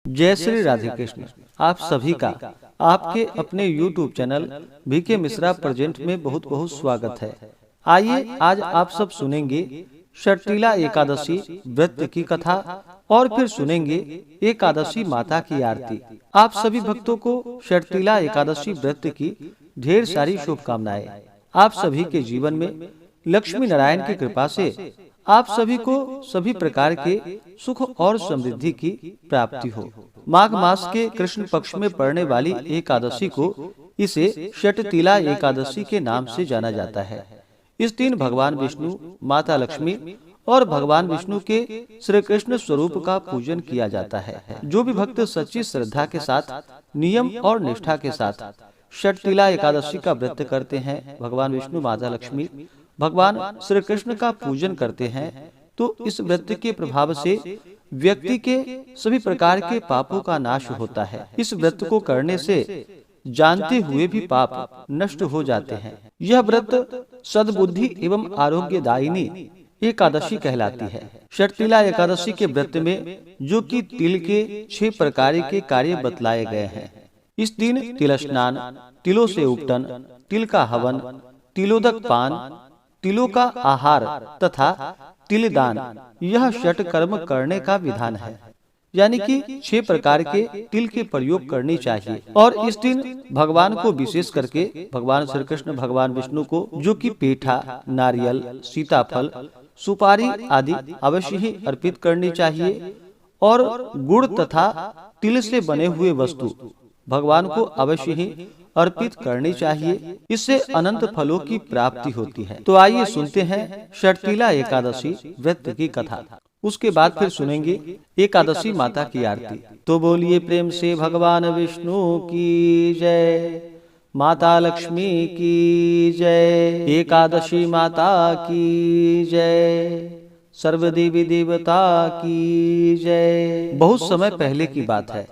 जय श्री राधे कृष्ण। आप सभी का आपके अपने YouTube channel BK Mishra present में बहुत बहुत स्वागत है। आइए आज आप सब सुनेंगे षटतिला एकादशी व्रत की कथा और फिर सुनेंगे एकादशी माता की आरती। आप सभी भक्तों को षटतिला एकादशी व्रत की ढेर सारी शुभकामनाएं। आप सभी के जीवन में लक्ष्मी नारायण की कृपा से आप सभी को सभी प्रकार के सुख और समृद्धि की प्राप्ति हो। माघ मास के कृष्ण पक्ष में पड़ने वाली एकादशी को इसे षटतिला एकादशी के नाम से जाना जाता है। इस दिन भगवान विष्णु, माता लक्ष्मी और भगवान विष्णु के श्री कृष्ण स्वरूप का पूजन किया जाता है। जो भी भक्त सच्ची श्रद्धा के साथ, नियम और निष्ठा के साथ षटतिला एकादशी का व्रत करते हैं, भगवान विष्णु, माता लक्ष्मी, भगवान श्री कृष्ण का पूजन करते हैं, तो इस व्रत के प्रभाव से व्यक्ति के सभी प्रकार के पापों का नाश होता है। इस व्रत को करने से जानते हुए भी पाप नष्ट हो जाते हैं। यह व्रत सद्बुद्धि एवं आरोग्यदायिनी एकादशी कहलाती है। षटतिला एकादशी के व्रत में जो कि तिल के 6 प्रकार के कार्य बतलाए गए हैं। इस दिन तिल स्नान, तिलों से उपटन, तिल का हवन, तिलोदक पान, तिलों का आहार तथा तिलदान, यह षट कर्म करने का विधान है। यानी कि 6 प्रकार के तिल के प्रयोग करनी चाहिए। और इस दिन भगवान को विशेष करके भगवान श्री कृष्ण, भगवान विष्णु को जो कि पेठा, नारियल, सीताफल, सुपारी आदि अवश्य ही अर्पित करनी चाहिए। और गुड़ तथा तिल से बने हुए वस्तु भगवान को अवश्य ही अर्पित करनी चाहिए। इससे अनंत फलों की प्राप्ति होती है। तो आइए सुनते हैं षटतिला एकादशी व्रत की कथा। उसके बाद फिर सुनेंगे एकादशी माता की आरती। तो बोलिए प्रेम से भगवान विष्णु की जय, माता लक्ष्मी की जय, एकादशी माता की जय, सर्व देवी देवता की जय। बहुत समय पहले की बात है।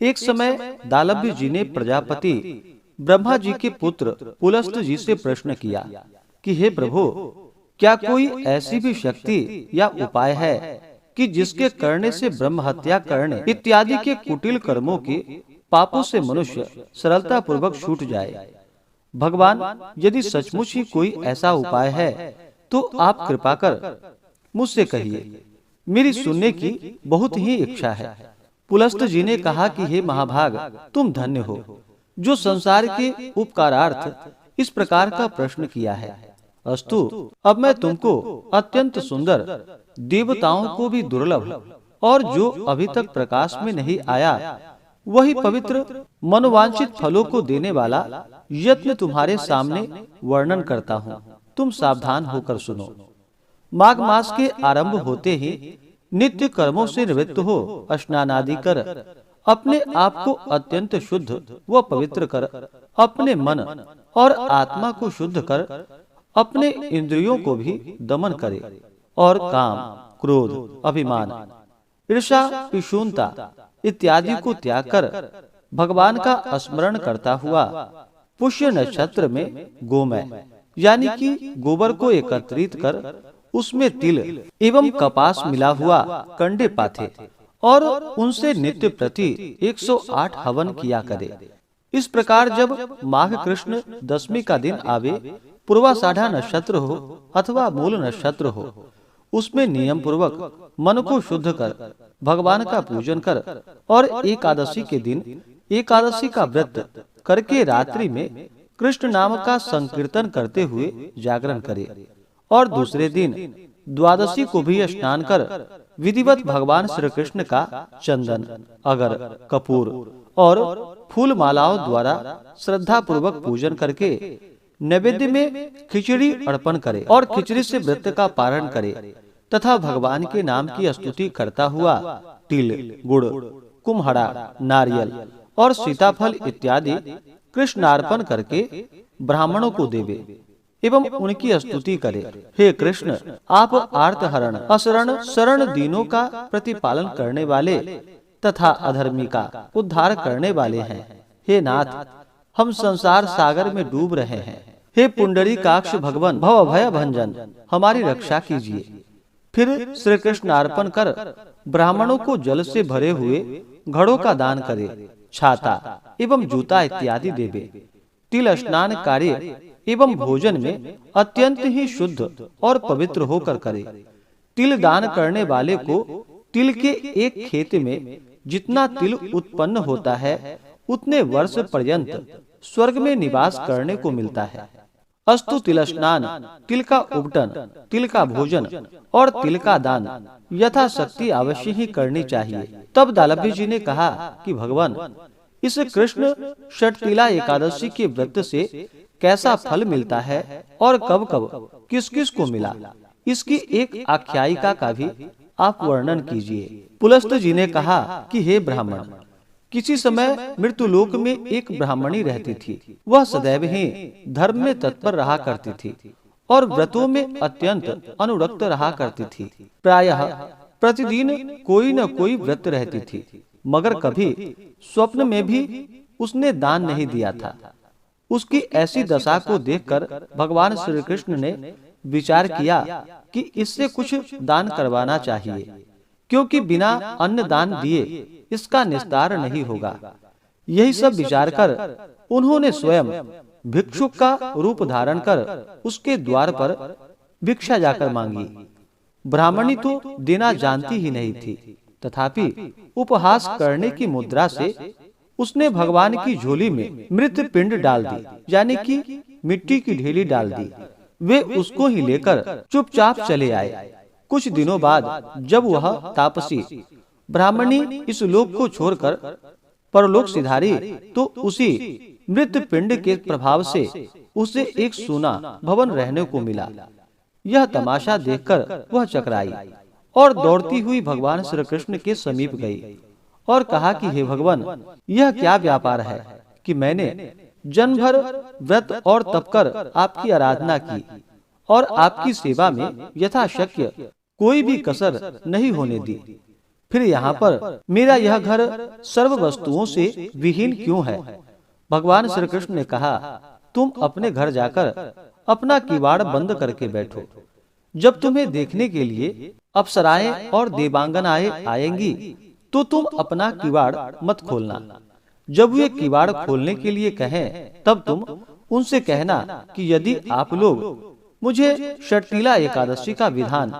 एक समय दालभ्य जी ने प्रजापति ब्रह्मा जी के पुत्र पुलस्त जी से प्रश्न किया कि हे प्रभु, क्या कोई ऐसी भी शक्ति या उपाय है कि जिसके करने से ब्रह्म हत्या करने इत्यादि के कुटिल कर्मों के पापों से मनुष्य सरलता पूर्वक छूट जाए? भगवान, यदि सचमुच ही कोई ऐसा उपाय है तो आप कृपा कर मुझसे कहिए, मेरी सुनने की बहुत ही इच्छा है। पुलस्त जी ने कहा कि हे महाभाग, तुम धन्य हो जो संसार के उपकारार्थ इस प्रकार का प्रश्न किया है। अस्तु, अब मैं तुमको अत्यंत सुंदर, देवताओं को भी दुर्लभ और जो अभी तक प्रकाश में नहीं आया वही पवित्र मनोवांछित फलों को देने वाला यत्न तुम्हारे सामने वर्णन करता हूँ। तुम सावधान होकर सुनो। माघ मास के आरंभ होते ही नित्य कर्मों से निवृत्त हो स्नान आदि कर अपने आप को अत्यंत शुद्ध व पवित्र कर, अपने मन और आत्मा को शुद्ध कर, अपने इंद्रियों को भी दमन करे और काम, क्रोध, अभिमान, ईर्ष्या, पिशूनता इत्यादि को त्याग कर भगवान का स्मरण करता हुआ पुष्य नक्षत्र में गोमय यानी कि गोबर को एकत्रित कर उसमें तिल एवं कपास मिला हुआ कंडे पाथे और उनसे नित्य प्रति 108 हवन किया करे। इस प्रकार जब माघ कृष्ण दशमी का दिन आवे, पूर्वाषाढ़ा नक्षत्र हो अथवा मूल नक्षत्र हो, उसमें नियम पूर्वक मन को शुद्ध कर भगवान का पूजन कर और एकादशी के दिन एकादशी का व्रत करके रात्रि में कृष्ण नाम का संकीर्तन करते हुए जागरण करे। और दूसरे दिन द्वादशी को भी स्नान कर विधिवत भगवान श्री कृष्ण का चंदन, अगर, कपूर और फूल मालाओं द्वारा श्रद्धा पूर्वक पूजन करके नैवेद्य में खिचड़ी अर्पण करे और खिचड़ी से व्रत का पारण करे तथा भगवान के नाम की स्तुति करता हुआ तिल, गुड़, कुम्हड़ा, नारियल और सीताफल इत्यादि कृष्णार्पण करके ब्राह्मणों को देवे एवं उनकी स्तुति करे। हे कृष्ण, आप आर्तहरण, असरण, शरण दीनों का प्रतिपालन करने वाले तथा अधर्मी का उद्धार करने वाले हैं। हे नाथ, हम संसार सागर में डूब रहे हैं। हे पुंडरीकाक्ष भगवान, भव भय भंजन, हमारी रक्षा कीजिए। फिर श्री कृष्ण अर्पण कर ब्राह्मणों को जल से भरे हुए घड़ों का दान करे, छाता एवं जूता इत्यादि देवे। तिल स्नान कार्य एवं भोजन में अत्यंत ही शुद्ध और पवित्र होकर करे। तिल दान करने वाले को तिल के एक खेत में जितना तिल उत्पन्न होता है उतने वर्ष पर्यंत स्वर्ग में निवास करने को मिलता है। अस्तु तिल स्नान, तिल का उपटन, तिल का भोजन और तिल का दान यथाशक्ति अवश्य ही करनी चाहिए। तब दालभ्य जी ने कहा कि भगवान, इस कृष्ण षटतिला एकादशी के व्रत से कैसा फल मिलता है और कब कब किस किस को मिला, इसकी एक आख्यायिका का भी आप वर्णन कीजिए। पुलस्त जी ने कहा कि हे ब्राह्मण, किसी समय मृत्युलोक में एक ब्राह्मणी रहती थी। वह सदैव ही धर्म में तत्पर रहा करती थी और व्रतों में अत्यंत अनुरक्त रहा करती थी। प्रायः प्रतिदिन कोई न कोई व्रत रहती थी, मगर कभी स्वप्न में भी उसने दान नहीं दिया था। उसकी ऐसी दशा को देखकर भगवान श्री कृष्ण ने विचार किया कि इससे कुछ दान करवाना चाहिए, क्योंकि बिना अन्न दान दिए इसका निस्तार नहीं होगा। यही सब विचार कर उन्होंने स्वयं भिक्षुक का रूप धारण कर उसके द्वार पर भिक्षा जाकर मांगी। ब्राह्मणी तो देना जानती ही नहीं थी, तथापि उपहास करने की मुद्रा से उसने भगवान की झोली में मृत पिंड डाल दी, यानी कि मिट्टी की ढेली डाल दी। वे उसको ही लेकर चुपचाप चले आए। कुछ दिनों बाद जब वह तापसी ब्राह्मणी इस लोक को छोड़कर परलोक सिधारी, तो उसी मृत पिंड के प्रभाव से उसे एक सोना भवन रहने को मिला। यह तमाशा देखकर वह चकराई और दौड़ती हुई भगवान श्री कृष्ण के समीप गई और कहा कि हे भगवान, यह क्या व्यापार है कि मैंने जन्म भर व्रत और तप कर आपकी आराधना की और आपकी सेवा में यथाशक्य कोई भी कसर नहीं होने दी। फिर यहाँ पर मेरा यह घर सर्व वस्तुओं से विहीन क्यों है? भगवान श्री कृष्ण ने कहा, तुम अपने घर जाकर अपना किवाड़ बंद करके बैठो। जब तुम्हें देखने के लिए अप्सराएं और देवांगनाएं आएंगी तो तुम अपना किवाड़ मत खोलना। जब वे किवाड़ खोलने के लिए कहें तब तुम उनसे कहना कि यदि आप लोग मुझे षटतिला एकादशी का विधान,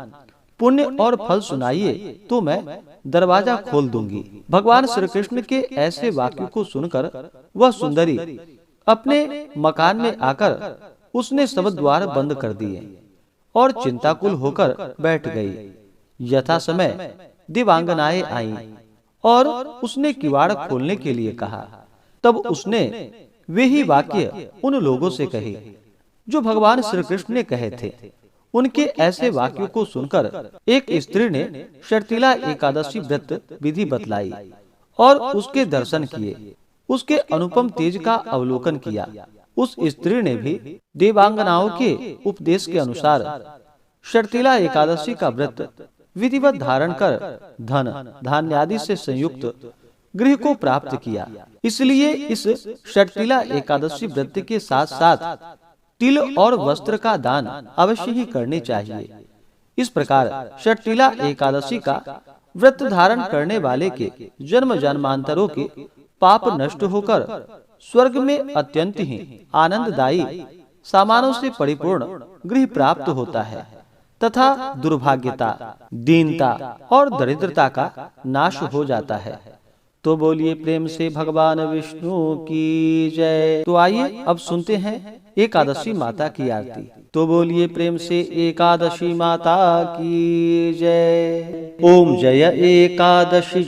पुण्य और फल सुनाइए तो मैं दरवाजा खोल दूंगी। भगवान श्री कृष्ण के ऐसे वाक्यों को सुनकर वह सुंदरी अपने मकान में आकर उसने सब द्वार बंद कर दिए और चिंताकुल होकर बैठ गई। यथा समय देवांगनाएं आईं और उसने किवाड़ खोलने के लिए कहा। तब उसने वे ही वाक्य उन लोगों से कहे जो भगवान श्री कृष्ण ने कहे थे। उनके ऐसे वाक्यों को सुनकर एक स्त्री ने षटतिला एकादशी व्रत विधि बतलाई और उसके दर्शन किए, उसके अनुपम तेज का अवलोकन किया। उस स्त्री ने भी देवांगनाओं के उपदेश के अनुसार षटतिला एकादशी का व्रत विधिवत धारण कर धन धान्य आदि से संयुक्त गृह को प्राप्त किया। इसलिए इस षटतिला एकादशी व्रत के साथ साथ तिल और वस्त्र का दान अवश्य ही करने चाहिए। इस प्रकार षटतिला एकादशी का व्रत धारण करने वाले के जन्म जन्मांतरों के पाप नष्ट होकर स्वर्ग में अत्यंत ही आनंददायी सामानों से परिपूर्ण गृह प्राप्त होता है तथा दुर्भाग्यता, दीनता और दरिद्रता का नाश हो जाता है। तो बोलिए प्रेम से भगवान विष्णु की जय। तो आइए अब सुनते हैं एकादशी माता की आरती। तो बोलिए प्रेम से एकादशी माता की जय। ओम जय एकादशी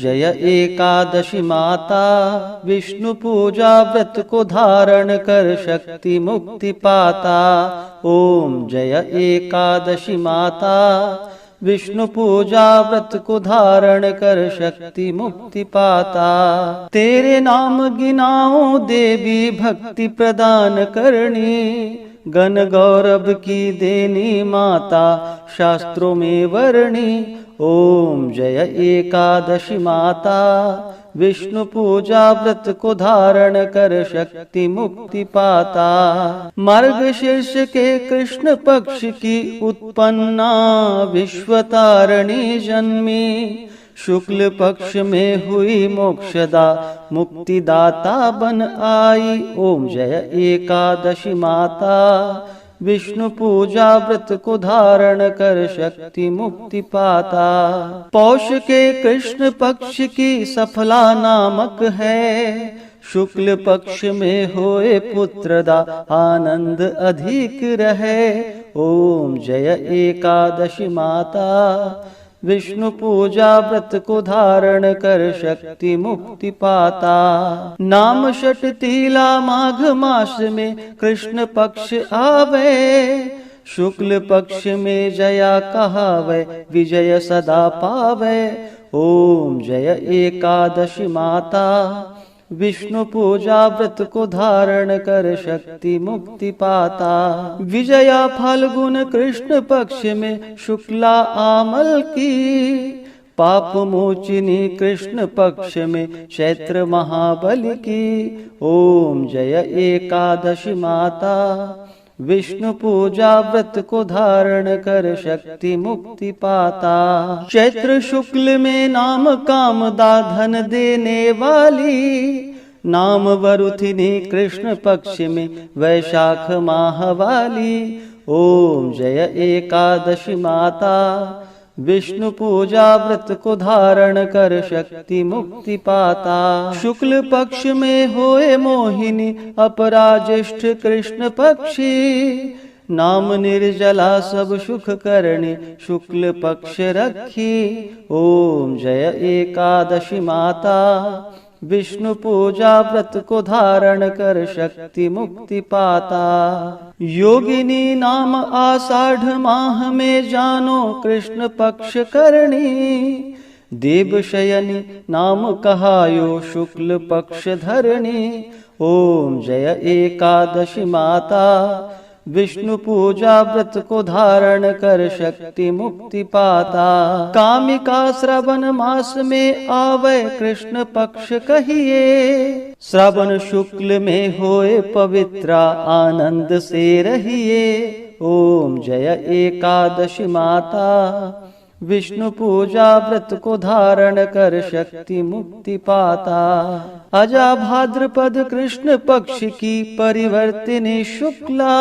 माता, विष्णु पूजा व्रत को धारण कर शक्ति मुक्ति पाता। ओम जय एकादशी माता, विष्णु पूजा व्रत को धारण कर शक्ति मुक्ति पाता। तेरे नाम गिनाओ देवी भक्ति प्रदान करनी, गण गौरव की देनी माता शास्त्रों में वर्णी, ओम जय एकादशी माता, विष्णु पूजा व्रत को धारण कर शक्ति मुक्ति पाता। मार्गशीर्ष के कृष्ण पक्ष की उत्पन्ना विश्वतारिणी जन्मी, शुक्ल पक्ष में हुई मोक्षदा मुक्तिदाता बन आई। ओम जय एकादशी माता, विष्णु पूजा व्रत को धारण कर शक्ति मुक्ति पाता। पौष के कृष्ण पक्ष की सफला नामक है, शुक्ल पक्ष में होए पुत्रदा आनंद अधिक रहे। ओम जय एकादशी माता, विष्णु पूजा व्रत को धारण कर शक्ति मुक्ति पाता। नाम षटतीला माघ मास में कृष्ण पक्ष आवे, शुक्ल पक्ष में जया कहावे विजय सदा पावे। ओम जय एकादशी माता, विष्णु पूजा व्रत को धारण कर शक्ति मुक्ति पाता। विजया फाल्गुन कृष्ण पक्ष में शुक्ला आमल की, पाप मोचिनी कृष्ण पक्ष में चैत्र महाबली की। ओम जय एकादशी माता, विष्णु पूजा व्रत को धारण कर शक्ति मुक्ति पाता। चैत्र शुक्ल में नाम कामदा धन देने वाली, नाम वरुथिनी कृष्ण पक्ष में वैशाख माह वाली। ओम जय एकादशी माता, विष्णु पूजा व्रत को धारण कर शक्ति मुक्ति पाता। शुक्ल पक्ष में होए मोहिनी अपराज्येष्ठ कृष्ण पक्षी, नाम निर्जला सब सुख करणी शुक्ल पक्ष रखी। ओम जय एकादशी माता, विष्णु पूजा व्रत को धारण कर शक्ति मुक्ति पाता। योगिनी नाम आषाढ़ माह में जानो कृष्ण पक्ष करणी, देवशयनी नाम कहायो शुक्ल पक्ष धरणी। ओम जय एकादशी माता, विष्णु पूजा व्रत को धारण कर शक्ति मुक्ति पाता। कामिका श्रावण मास में आवे कृष्ण पक्ष कहिए, श्रावण शुक्ल में होए पवित्रा आनंद से रहिए। ओम जय एकादशी माता, विष्णु पूजा व्रत को धारण कर शक्ति मुक्ति पाता। अजा भाद्रपद कृष्ण पक्ष की परिवर्तिनी शुक्ला,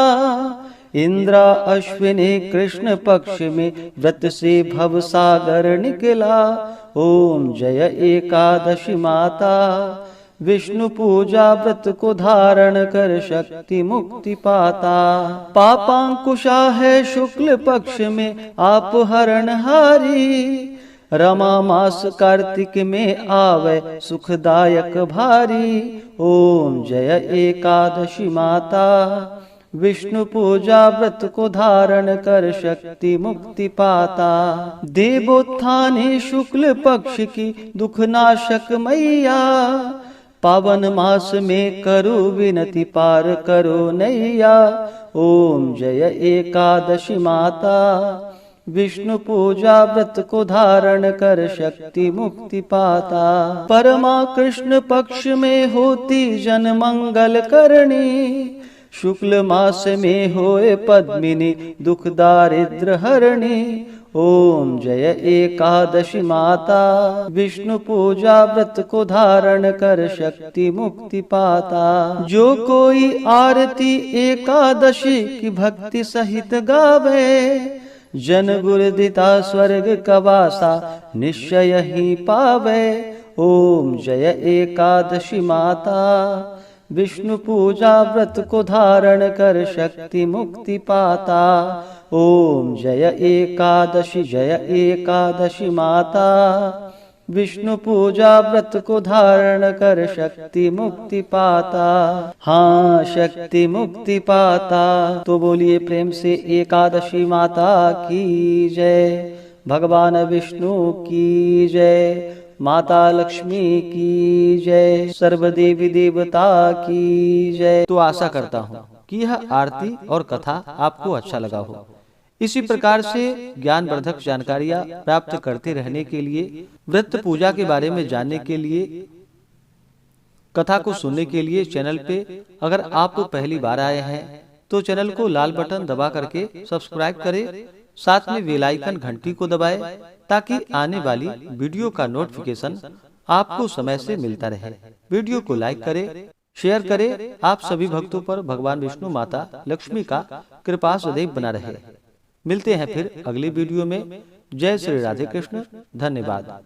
इंद्रा अश्विनी कृष्ण पक्ष में व्रत से भव सागर निकला। ओम जय एकादशी माता, विष्णु पूजा व्रत को धारण कर शक्ति मुक्ति पाता। पापांकुशा है शुक्ल पक्ष में आप हरणहारी, रमा मास कार्तिक में आवे सुखदायक भारी। ओम जय एकादशी माता, विष्णु पूजा व्रत को धारण कर शक्ति मुक्ति पाता। देवोत्थानी शुक्ल पक्ष की दुखनाशक मैया, पावन मास में करो विनति पार करो नैया। ओम जय एकादशी माता, विष्णु पूजा व्रत को धारण कर शक्ति मुक्ति पाता। परमा कृष्ण पक्ष में होती जन मंगल करणी, शुक्ल मास में होए पद्मिनी दुख दारिद्र हरणी। ओम जय एकादशी माता, विष्णु पूजा व्रत को धारण कर शक्ति मुक्ति पाता। जो कोई आरती एकादशी की भक्ति सहित गावे, जन गुरुदिता स्वर्ग कवासा निश्चय ही पावे। ओम जय एकादशी माता, विष्णु पूजा व्रत को धारण कर शक्ति मुक्ति पाता। ओम जय एकादशी माता, विष्णु पूजा व्रत को धारण कर शक्ति मुक्ति पाता। हाँ, शक्ति मुक्ति पाता। तो बोलिए प्रेम से एकादशी माता की जय, भगवान विष्णु की जय, माता लक्ष्मी की जय, सर्व देवी देवता की जय। तो आशा करता हूँ कि यह आरती और कथा आपको अच्छा लगा हो। इसी प्रकार से ज्ञानवर्धक जानकारियां प्राप्त करते रहने के लिए, व्रत पूजा के बारे में जानने के लिए, कथा को सुनने के लिए चैनल पे अगर आप पहली बार आए हैं तो चैनल को लाल बटन दबा करके सब्सक्राइब करें, साथ में बेल आइकन घंटी को दबाएं ताकि आने वाली वीडियो का नोटिफिकेशन आपको समय से मिलता रहे। वीडियो को लाइक करें, शेयर करें। आप सभी भक्तों पर भगवान विष्णु माता लक्ष्मी का कृपा सदैव बना रहे। मिलते हैं फिर अगली वीडियो में। जय श्री राधे कृष्ण। धन्यवाद।